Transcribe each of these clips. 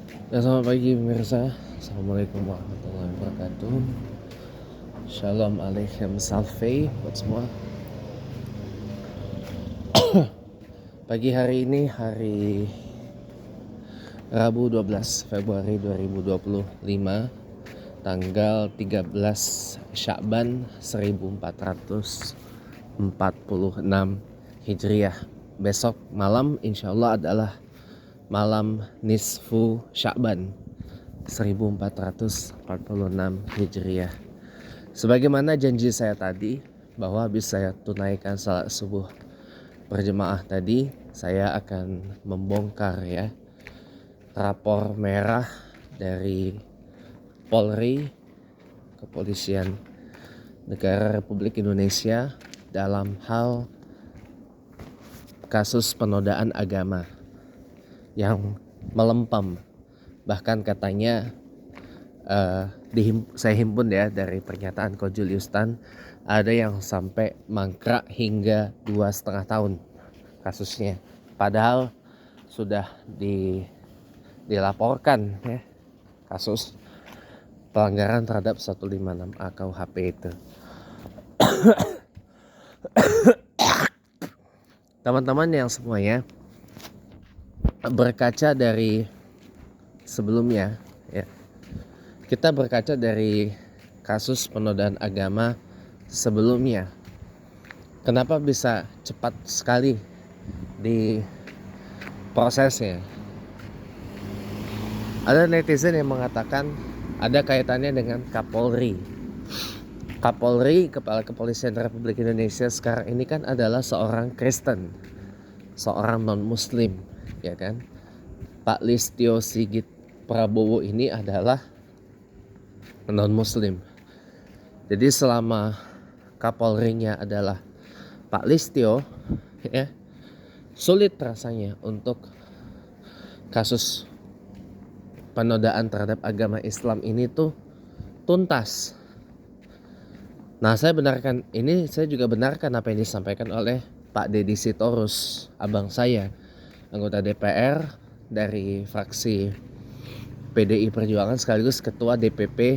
Ya, selamat pagi pemirsa. Assalamualaikum warahmatullahi wabarakatuh. Shalom alaikum salve buat semua. Pagi hari ini hari Rabu 12 Februari 2025, tanggal 13 Sya'ban 1446 Hijriah. Besok malam insya Allah adalah malam nisfu Sya'ban 1446 Hijriah. Sebagaimana janji saya tadi bahwa habis saya tunaikan salat subuh berjemaah tadi, saya akan membongkar ya rapor merah dari Polri, Kepolisian Negara Republik Indonesia dalam hal kasus penodaan agama yang melempem. Bahkan katanya saya himpun ya dari pernyataan Ko Julius Tan, ada yang sampai mangkrak hingga 2,5 tahun kasusnya. Padahal sudah dilaporkan ya kasus pelanggaran terhadap 156A KUHP itu. Teman-teman yang semuanya, berkaca dari sebelumnya ya, kita berkaca dari kasus penodaan agama sebelumnya, kenapa bisa cepat sekali di prosesnya? Ada netizen yang mengatakan ada kaitannya dengan Kapolri. Kapolri, Kepala Kepolisian Republik Indonesia sekarang ini kan adalah seorang Kristen, seorang non-Muslim, ya kan? Pak Listio Sigit Prabowo ini adalah non-Muslim. Jadi selama Kapolrinya adalah Pak Listio, ya, sulit rasanya untuk kasus penodaan terhadap agama Islam ini tuh tuntas. Nah, saya juga benarkan apa yang disampaikan oleh Pak Deddy Sitorus, abang saya, anggota DPR dari fraksi PDI Perjuangan sekaligus ketua DPP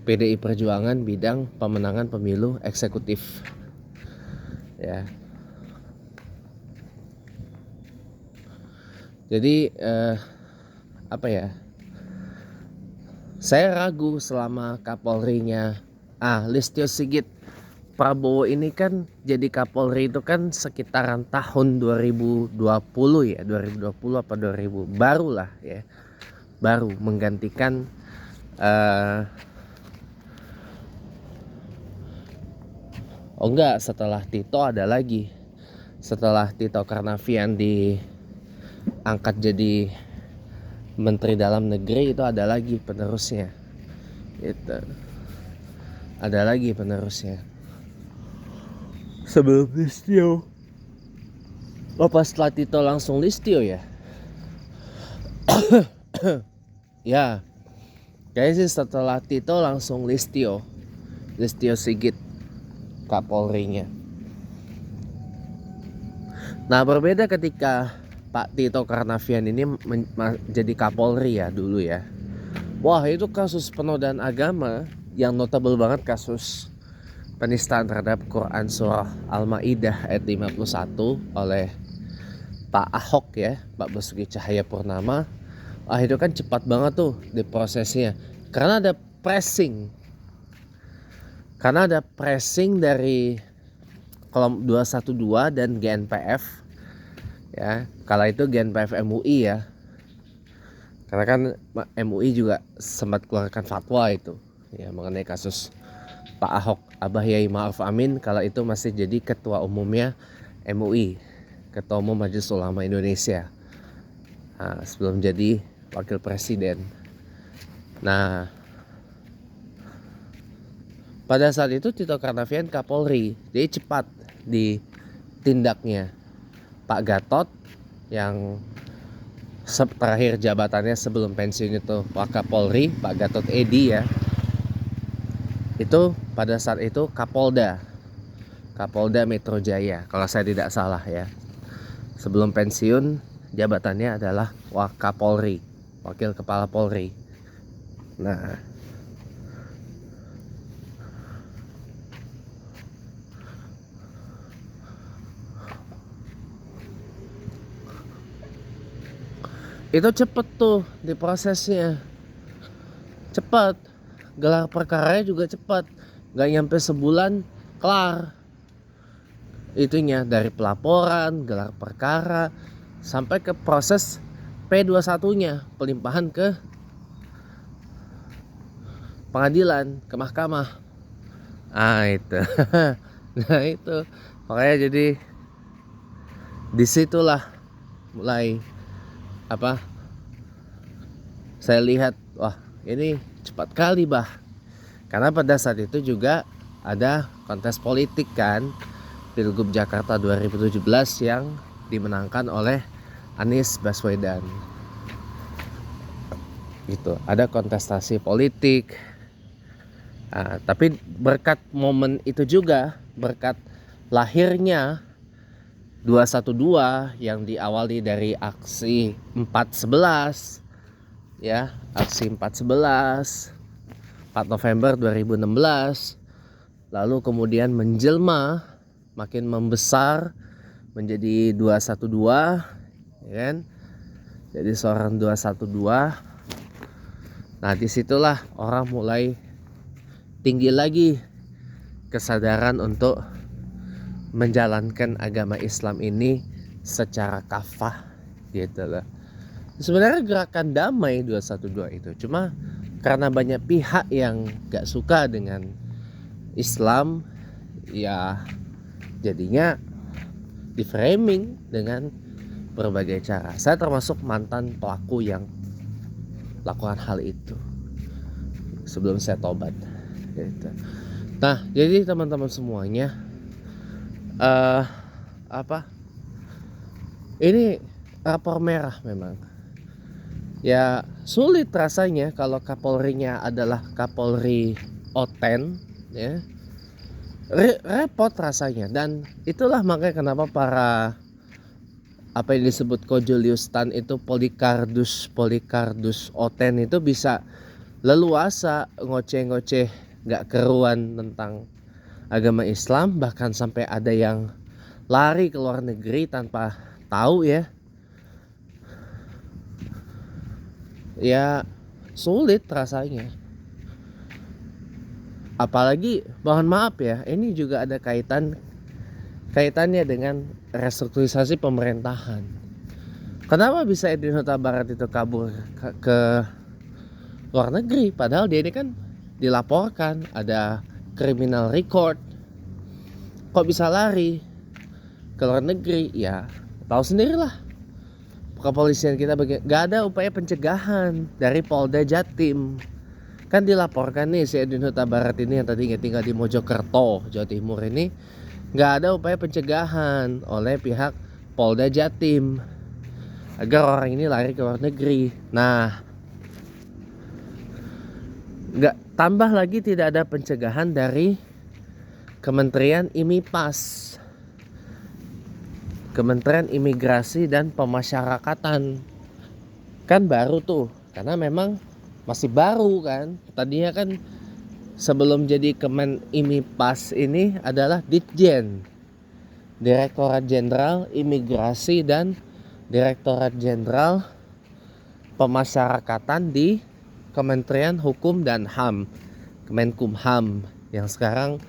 PDI Perjuangan bidang pemenangan pemilu eksekutif. Ya. Jadi saya ragu selama Kapolrinya Listio Sigit Prabowo ini kan jadi Kapolri itu kan sekitaran tahun 2020 ya, 2020 apa 2000, barulah ya, baru menggantikan setelah Tito ada lagi, setelah Tito Karnavian diangkat jadi Menteri Dalam Negeri itu ada lagi penerusnya, gitu. Ada lagi penerusnya. Sebelum Listio, apa setelah Tito langsung Listio ya? Ya, kayaknya sih setelah Tito langsung Listio Sigit Kapolrinya. Nah, berbeda ketika Pak Tito Karnavian ini jadi Kapolri ya dulu ya. Wah, itu kasus penodaan agama yang notable banget, kasus penistaan terhadap Quran surah Al-Maidah ayat 51 oleh Pak Ahok ya, Pak Basuki Cahayapurnama. Itu kan cepat banget tuh diprosesnya karena ada pressing. Dari kolom 212 dan GNPF ya. Kala itu GNPF MUI ya. Karena kan MUI juga sempat keluarkan fatwa itu ya mengenai kasus Pak Ahok, Abah Yai Ma'ruf Amin kala itu masih jadi ketua umumnya MUI, Ketua Umum Majelis Ulama Indonesia. Nah, sebelum jadi wakil presiden. Nah, pada saat itu Tito Karnavian Kapolri, jadi cepat ditindaknya. Pak Gatot yang terakhir jabatannya sebelum pensiun itu Wakapolri, Pak Gatot Edi ya. Itu pada saat itu Kapolda Metro Jaya kalau saya tidak salah ya. Sebelum pensiun jabatannya adalah Wakapolri. Wakil Kepala Polri. Nah, itu cepet tuh diprosesnya, cepet, gelar perkaranya juga cepet, gak nyampe sebulan kelar itunya, dari pelaporan, gelar perkara, sampai ke proses P21-nya, pelimpahan ke pengadilan, ke mahkamah. Itu. Nah itu makanya jadi disitulah mulai saya lihat, wah ini cepat kali karena pada saat itu juga ada kontes politik kan, Pilgub Jakarta 2017 yang dimenangkan oleh Anies Baswedan. Gitu, ada kontestasi politik. Tapi berkat momen itu juga, berkat lahirnya 212 yang diawali dari aksi 411 ya, aksi 411 4 November 2016, lalu kemudian menjelma makin membesar menjadi 212 ya kan, jadi seorang 212. Nah disitulah orang mulai tinggi lagi kesadaran untuk menjalankan agama Islam ini secara kafah gitu loh. Sebenarnya gerakan damai 212 itu, cuma karena banyak pihak yang gak suka dengan Islam, ya jadinya di framing dengan berbagai cara. Saya termasuk mantan pelaku yang lakukan hal itu sebelum saya tobat gitu. Nah jadi teman-teman semuanya, ini rapor merah memang ya, sulit rasanya kalau Kapolrinya adalah Kapolri Oten ya, repot rasanya. Dan itulah makanya kenapa para yang disebut Kojuliustan itu Polikardus Oten itu bisa leluasa ngoceh-ngoceh gak keruan tentang agama Islam, bahkan sampai ada yang lari ke luar negeri tanpa tahu ya. Ya sulit rasanya. Apalagi mohon maaf ya, ini juga ada kaitannya dengan restrukturisasi pemerintahan. Kenapa bisa Edwin Huta Barat itu kabur ke luar negeri, padahal dia ini kan dilaporkan ada criminal record? Kok bisa lari ke luar negeri? Ya tahu sendirilah, kepolisian kita gak ada upaya pencegahan dari Polda Jatim. Kan dilaporkan nih si Edwin Huta Barat ini yang tadinya tinggal di Mojokerto, Jawa Timur ini, gak ada upaya pencegahan oleh pihak Polda Jatim agar orang ini lari ke luar negeri. Nah, tambah lagi tidak ada pencegahan dari Kementerian IMIPAS, Kementerian Imigrasi dan Pemasyarakatan. Kan baru tuh, karena memang masih baru kan. Tadinya kan sebelum jadi Kemen IMIPAS ini adalah Ditjen, Direktorat Jenderal Imigrasi dan Direktorat Jenderal Pemasyarakatan di Kementerian Hukum dan HAM, Kemenkumham, yang sekarang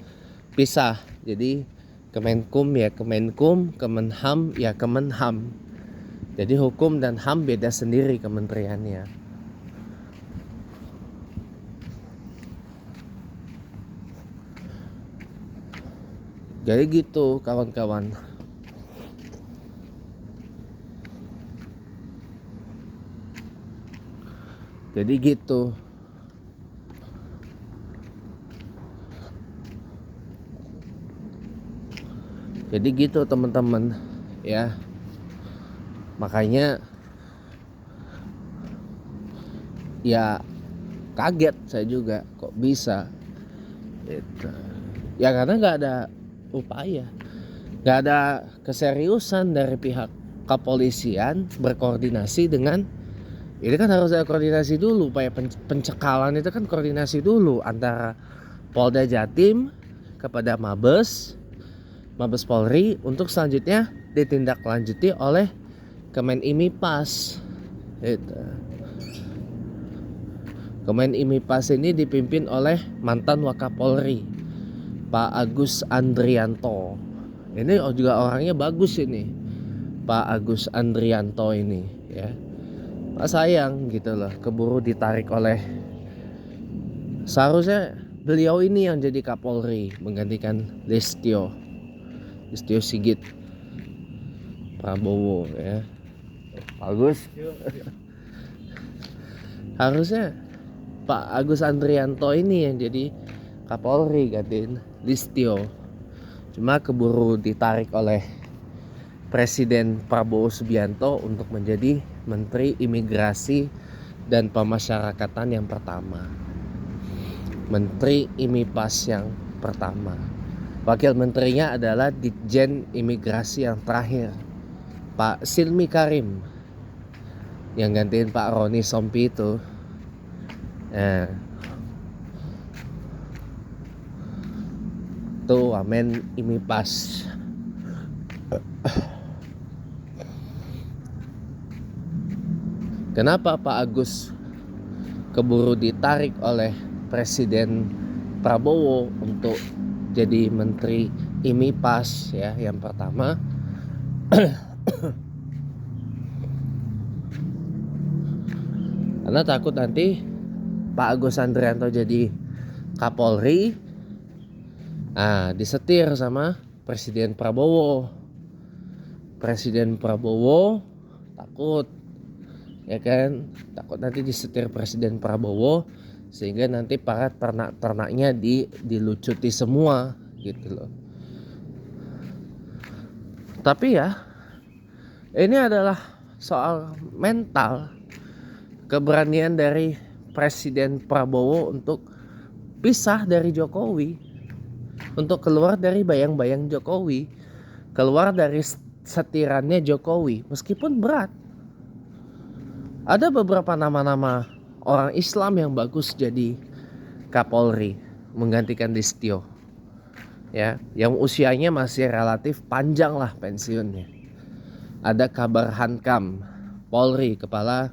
pisah. Jadi Kemenkum ya Kemenkum, Kemenham ya Kemenham. Jadi hukum dan HAM beda sendiri kementeriannya. Jadi gitu kawan-kawan. Jadi gitu. Jadi gitu teman-teman ya. Makanya ya kaget saya juga kok bisa gitu. Ya karena gak ada upaya, gak ada keseriusan dari pihak kepolisian berkoordinasi dengan Ini kan harus ada koordinasi dulu, upaya pencekalan itu kan koordinasi dulu antara Polda Jatim kepada Mabes Polri untuk selanjutnya ditindaklanjuti oleh Kemenimipas. Gitu. Kemenimipas ini dipimpin oleh mantan Wakapolri Pak Agus Andrianto. Ini juga orangnya bagus ini, Pak Agus Andrianto ini, ya. Sayang gitu loh, keburu ditarik oleh, seharusnya beliau ini yang jadi Kapolri menggantikan Listio Sigit Prabowo, ya. Bagus. Harusnya Pak Agus Andrianto ini yang jadi Kapolri gantiin Listio. Cuma keburu ditarik oleh Presiden Prabowo Subianto untuk menjadi Menteri Imigrasi dan Pemasyarakatan yang pertama, Menteri Imipas yang pertama. Wakil menterinya adalah Ditjen Imigrasi yang terakhir, Pak Silmi Karim, yang gantiin Pak Roni Sompi itu. Tuh Wamen Imipas. Kenapa Pak Agus keburu ditarik oleh Presiden Prabowo untuk jadi Menteri Imipas, ya, yang pertama? Karena takut nanti Pak Agus Andrianto jadi Kapolri, disetir sama Presiden Prabowo. Presiden Prabowo takut, ya kan, takut nanti disetir Presiden Prabowo sehingga nanti para ternak-ternaknya dilucuti semua gitu loh. Tapi ya, ini adalah soal mental, keberanian dari Presiden Prabowo untuk pisah dari Jokowi, untuk keluar dari bayang-bayang Jokowi, keluar dari setirannya Jokowi, meskipun berat. Ada beberapa nama-nama orang Islam yang bagus jadi Kapolri menggantikan Listio, ya, yang usianya masih relatif panjang lah pensiunnya. Ada Kabar Hankam Polri, kepala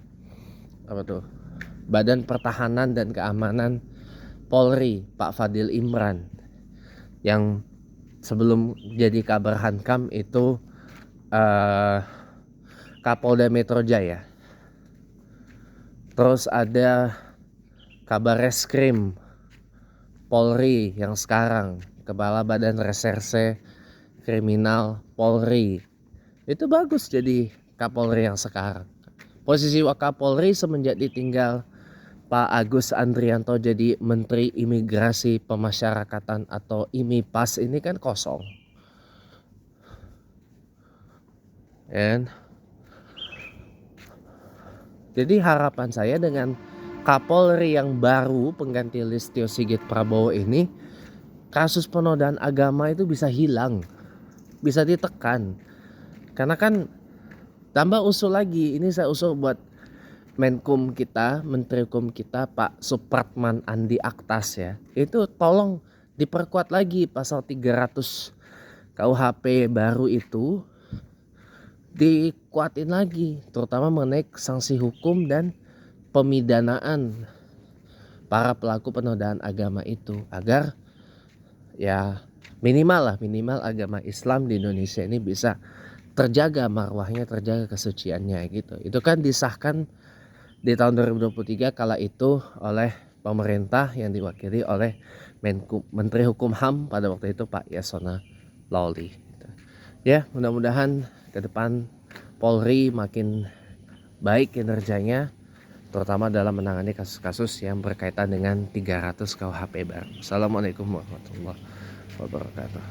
Badan Pertahanan dan Keamanan Polri, Pak Fadil Imran, yang sebelum jadi Kabar Hankam itu Kapolda Metro Jaya. Terus ada Kabar Reskrim Polri yang sekarang, Kepala Badan Reserse Kriminal Polri. Itu bagus jadi Kapolri yang sekarang. Posisi Wakapolri semenjak ditinggal Pak Agus Andrianto jadi Menteri Imigrasi Pemasyarakatan atau Imipas ini kan kosong. And jadi harapan saya dengan Kapolri yang baru pengganti Listio Sigit Prabowo ini, kasus penodaan agama itu bisa hilang, bisa ditekan. Karena kan tambah usul lagi, ini saya usul buat Menkum kita, Menteri Hukum kita Pak Supratman Andi Aktas, ya. Itu tolong diperkuat lagi pasal 300 KUHP baru itu, dikuatin lagi, terutama mengenai sanksi hukum dan pemidanaan para pelaku penodaan agama itu, agar ya minimal agama Islam di Indonesia ini bisa terjaga marwahnya, terjaga kesuciannya gitu. Itu kan disahkan di tahun 2023 kala itu oleh pemerintah yang diwakili oleh Menteri Hukum HAM pada waktu itu Pak Yasona Lawli. Ya, mudah-mudahan ke depan Polri makin baik kinerjanya, terutama dalam menangani kasus-kasus yang berkaitan dengan 300 KUHP baru. Assalamualaikum warahmatullahi wabarakatuh.